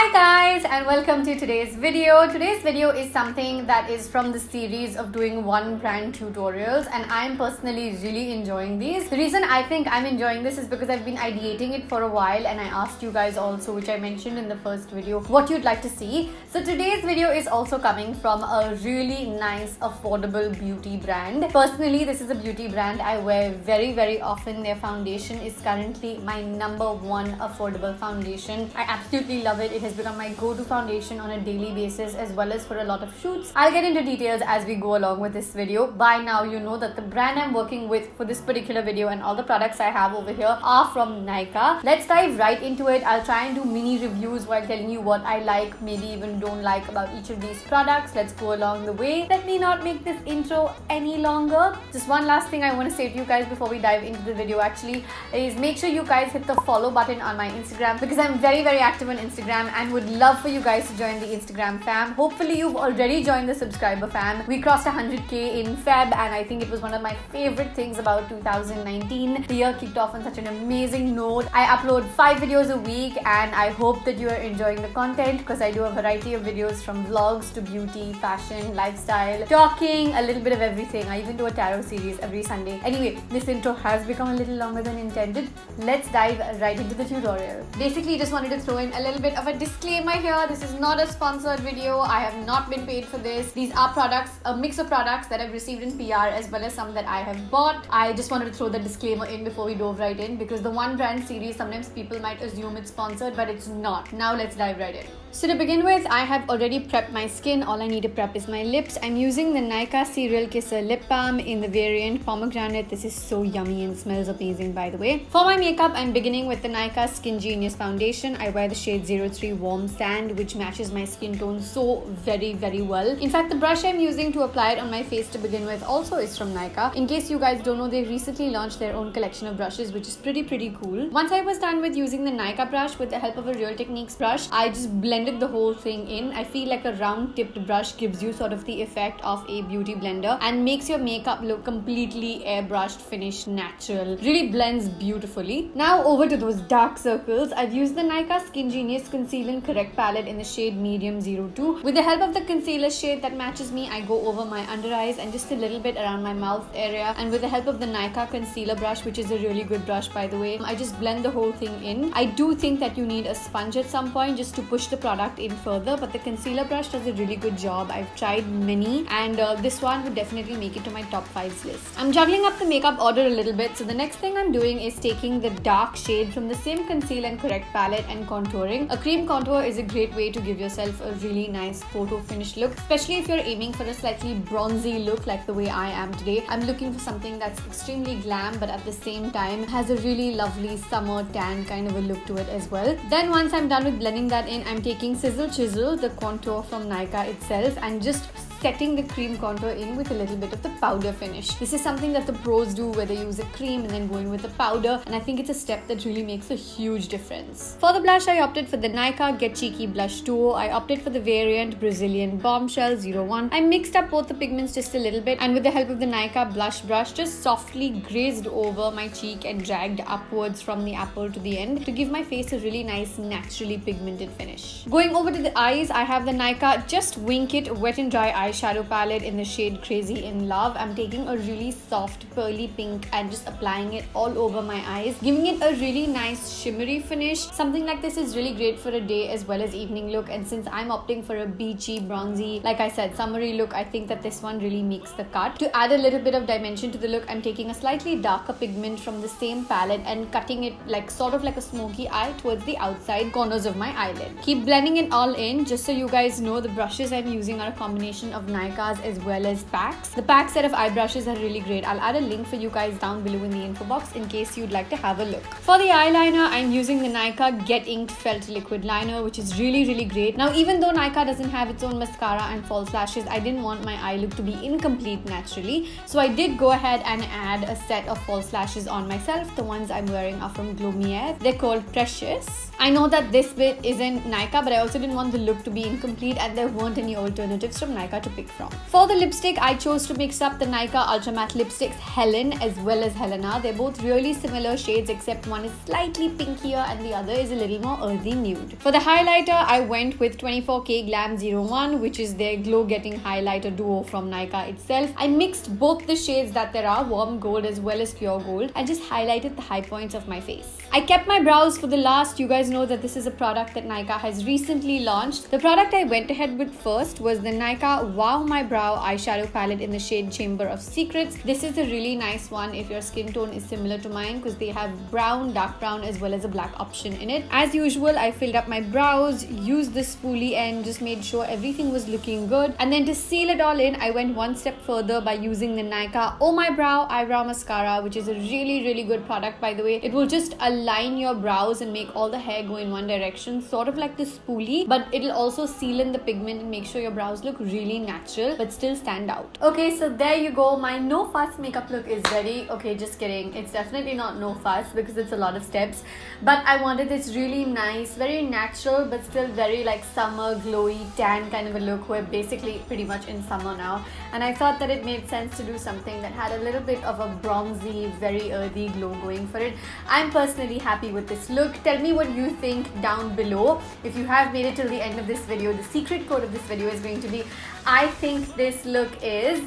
Hi guys and welcome to today's video. Today's video is something that is from the series of doing one brand tutorials, and I'm personally really enjoying these. The reason I think I'm enjoying this is because I've been ideating it for a while, and I asked you guys also, which I mentioned in the first video, what you'd like to see. So today's video is also coming from a really nice affordable beauty brand. Personally, this is a beauty brand I wear very often. Their foundation is currently my #1 affordable foundation. I absolutely love it. It has become my go-to foundation on a daily basis as well as for a lot of shoots. I'll get into details as we go along with this video. By now you know that the brand I'm working with for this particular video and all the products I have over here are from Nykaa. Let's dive right into it. I'll try and do mini reviews while telling you what I like, maybe even don't like about each of these products. Let's go along the way. Let me not make this intro any longer. Just one last thing I want to say to you guys before we dive into the video actually is make sure you guys hit the follow button on my Instagram, because I'm very active on Instagram and would love for you guys to join the Instagram fam. Hopefully you've already joined the subscriber fam. We crossed 100k in Feb, and I think it was one of my favorite things about 2019. The year kicked off on such an amazing note. I upload 5 videos a week, and I hope that you are enjoying the content because I do a variety of videos from vlogs to beauty, fashion, lifestyle, talking, a little bit of everything. I even do a tarot series every Sunday. Anyway, this intro has become a little longer than intended. Let's dive right into the tutorial. Basically, just wanted to throw in a little bit of a disclaimer here. This is not a sponsored video. I have not been paid for this. These are products, a mix of products that I've received in PR as well as some that I have bought. I just wanted to throw the disclaimer in before we dove right in, because the one brand series, sometimes people might assume it's sponsored, but it's not. Now let's dive right in. So to begin with, I have already prepped my skin. All I need to prep is my lips. I'm using the Nykaa Serial Kisser Lip Balm in the variant Pomegranate. This is so yummy and smells amazing, by the way. For my makeup, I'm beginning with the Nykaa SKINgenius foundation. I wear the shade 03 Warm Sand, which matches my skin tone so very well. In fact, the brush I'm using to apply it on my face to begin with also is from Nykaa. In case you guys don't know, they recently launched their own collection of brushes, which is pretty cool. Once I was done with using the Nykaa brush with the help of a Real Techniques brush, I just blended the whole thing in. I feel like a round tipped brush gives you sort of the effect of a beauty blender and makes your makeup look completely airbrushed, finished, natural. Really blends beautifully. Now over to those dark circles. I've used the Nykaa SKINgenius Conceal and Correct palette in the shade Medium 02. With the help of the concealer shade that matches me, I go over my under eyes and just a little bit around my mouth area, and with the help of the Nykaa concealer brush, which is a really good brush by the way, I just blend the whole thing in. I do think that you need a sponge at some point just to push the product in further, but the concealer brush does a really good job. I've tried many, and this one would definitely make it to my top 5s list. I'm juggling up the makeup order a little bit, so the next thing I'm doing is taking the dark shade from the same Conceal and Correct palette and contouring. A cream contour is a great way to give yourself a really nice photo finish look, especially if you're aiming for a slightly bronzy look like the way I am today. I'm looking for something that's extremely glam, but at the same time has a really lovely summer tan kind of a look to it as well. Then once I'm done with blending that in, I'm taking Sizzle Chisel, the contour from Nykaa itself, and just setting the cream contour in with a little bit of the powder finish. This is something that the pros do, where they use a cream and then go in with a powder, and I think it's a step that really makes a huge difference. For the blush, I opted for the Nykaa Get Cheeky Blush Duo. I opted for the variant Brazilian Bombshell 01. I mixed up both the pigments just a little bit, and with the help of the Nykaa blush brush, just softly grazed over my cheek and dragged upwards from the apple to the end to give my face a really nice, naturally pigmented finish. Going over to the eyes, I have the Nykaa Just Wink It Wet and Dry eyeshadow palette in the shade Crazy in Love. I'm taking a really soft pearly pink and just applying it all over my eyes, giving it a really nice shimmery finish. Something like this is really great for a day as well as evening look, and since I'm opting for a beachy, bronzy, like I said, summery look, I think that this one really makes the cut. To add a little bit of dimension to the look, I'm taking a slightly darker pigment from the same palette and cutting it like sort of like a smoky eye towards the outside corners of my eyelid. Keep blending it all in. Just so you guys know, the brushes I'm using are a combination of Nykaa's as well as packs. The pack set of eye brushes are really great. I'll add a link for you guys down below in the info box in case you'd like to have a look. For the eyeliner, I'm using the Nykaa Get Inked Felt Liquid Liner, which is really great. Now, even though Nykaa doesn't have its own mascara and false lashes, I didn't want my eye look to be incomplete naturally, so I did go ahead and add a set of false lashes on myself. The ones I'm wearing are from Glomier. They're called Precious. I know that this bit isn't Nykaa, but I also didn't want the look to be incomplete, and there weren't any alternatives from Nykaa to to pick from. For the lipstick, I chose to mix up the Nykaa Ultra Matte lipsticks Helen as well as Helena. They're both really similar shades except one is slightly pinkier and the other is a little more earthy nude. For the highlighter, I went with 24K Glam 01, which is their glow getting highlighter duo from Nykaa itself. I mixed both the shades that there are, warm gold as well as pure gold, and just highlighted the high points of my face. I kept my brows for the last. You guys know that this is a product that Nykaa has recently launched. The product I went ahead with first was the Nykaa Wow My Brow eyeshadow palette in the shade Chamber of Secrets. This is a really nice one if your skin tone is similar to mine because they have brown, dark brown as well as a black option in it. As usual, I filled up my brows, used the spoolie and just made sure everything was looking good. And then to seal it all in, I went one step further by using the Nykaa Oh My Brow Eyebrow Mascara, which is a really good product, by the way. It will just align your brows and make all the hair go in one direction, sort of like the spoolie, but it'll also seal in the pigment and make sure your brows look really natural but still stand out. Okay, so there you go. My no fuss makeup look is ready. Okay, just kidding. It's definitely not no fuss because it's a lot of steps, but I wanted this really nice, very natural but still very like summer glowy tan kind of a look. We're basically pretty much in summer now, and I thought that it made sense to do something that had a little bit of a bronzy, very earthy glow going for it. I'm personally happy with this look. Tell me what you think down below. If you have made it till the end of this video, the secret code of this video is going to be I think this look is...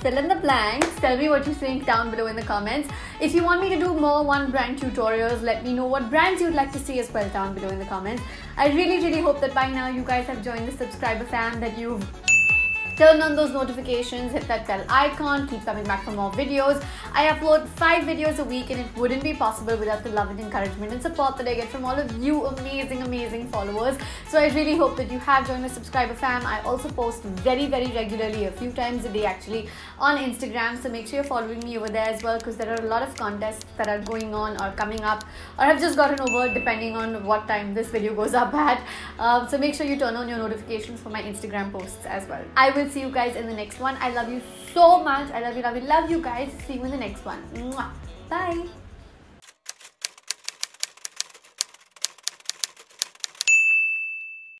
Fill in the blanks. Tell me what you think down below in the comments. If you want me to do more one brand tutorials, let me know what brands you'd like to see as well down below in the comments. I really hope that by now you guys have joined the subscriber fam, that you've turn on those notifications, hit that bell icon, keep coming back for more videos. I upload 5 videos a week and it wouldn't be possible without the love and encouragement and support that I get from all of you amazing followers. So I really hope that you have joined my subscriber fam. I also post very regularly, a few times a day actually, on Instagram, so make sure you're following me over there as well because there are a lot of contests that are going on or coming up or have just gotten over depending on what time this video goes up at. So make sure you turn on your notifications for my Instagram posts as well. I will see you guys in the next one. I love you so much. I love you guys. See you in the next one. Mwah. Bye.